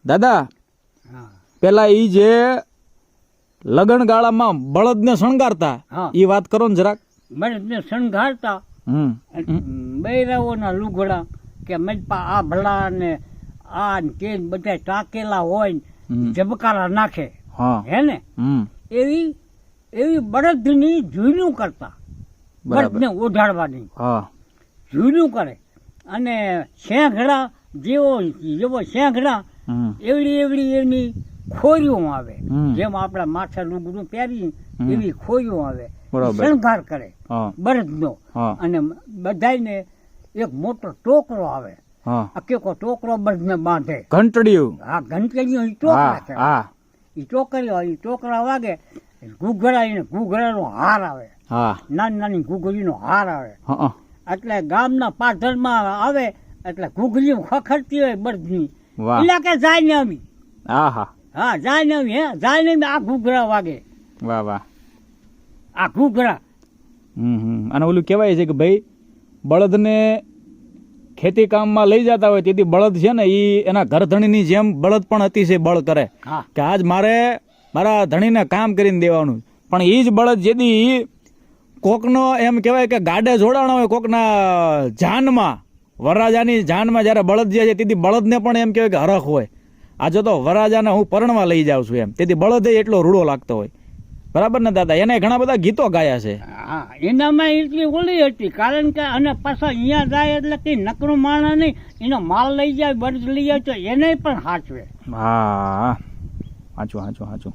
દાદા પેલા ઈ જે લગન ગાળામાં બળદને શણગારતા ઈ વાત કરો ને જરાક. બળદને શણગારતા બૈરાઓના લુગડા કે મજપા આ ભલા ને આ કે બધા ટાકેલા હોય ઝબકારા નાખે હે ને એવી એવી બળદની ઝૂલું કરતા, બળદને ઓઢાડવાની ઝૂલું કરે. અને શેંઘડા જેવો જેવો શેંઘડા એવડી એવડી એની ખોરીઓ આવે, જેમ આપણા માથે લુગડું પહેરી એવી ખોરીઓ આવે, શણગાર કરે બળદનો. અને બધાને એક મોટો ટોકરો આવે, આખો ટોકરો બળદને બાંધે. ઘંટડીયું. હા, ઘંટડીયું ઈ ટોકરા છે. ઈ ટોકરીઓ, ઈ ટોકરા વાગે, ઘૂઘરાનો હાર આવે, નાની નાની ઘૂઘરીનો હાર આવે. એટલે ગામના પાધરમાં આવે એટલે ઘૂઘરી ખખડતી હોય બળદની, એટલે કે જાય ને આવી. હા, જાય ને આવી. હે જાય ને આ ઘૂઘરા વાગે. વાહ વાહ. આ ઘૂઘરા. અને ઓલું કહેવાય છે કે ભાઈ બળદને ખેતી કામમાં લઈ જતા હોય તેથી બળદ છે ને ઈ એના ઘર ધણીની જેમ બળદ પણ અતિશય બળ કરે કે આજ મારે મારા ધણીને કામ કરીને દેવાનું. પણ ઈ જ બળદ જેદી કોકનો એમ કહેવાય કે ગાડે જોડાણો હોય કોકના જાનમાં, વરરાજાની જાનમાં જયારે બળદ જાય છે તેથી બળદને પણ એમ કહેવાય કે હરખ હોય, આજે તો વરરાજાને હું પરણવા લઈ જાઉં છું એમ, તેથી બળદ એટલો રૂડો લાગતો હોય. બરાબર ને દાદા? એને ઘણા બધા ગીતો ગાયા છે. હા, એનામાં એટલી ઓલી હતી કારણ કે અને પાછા અહીંયા જાય એટલે કઈ નકરું માણા નહીં, એનો માલ લઈ જાય, બળદ લઈ જાય તો એને પણ સાચવે. હા, સાચું સાચું સાચું.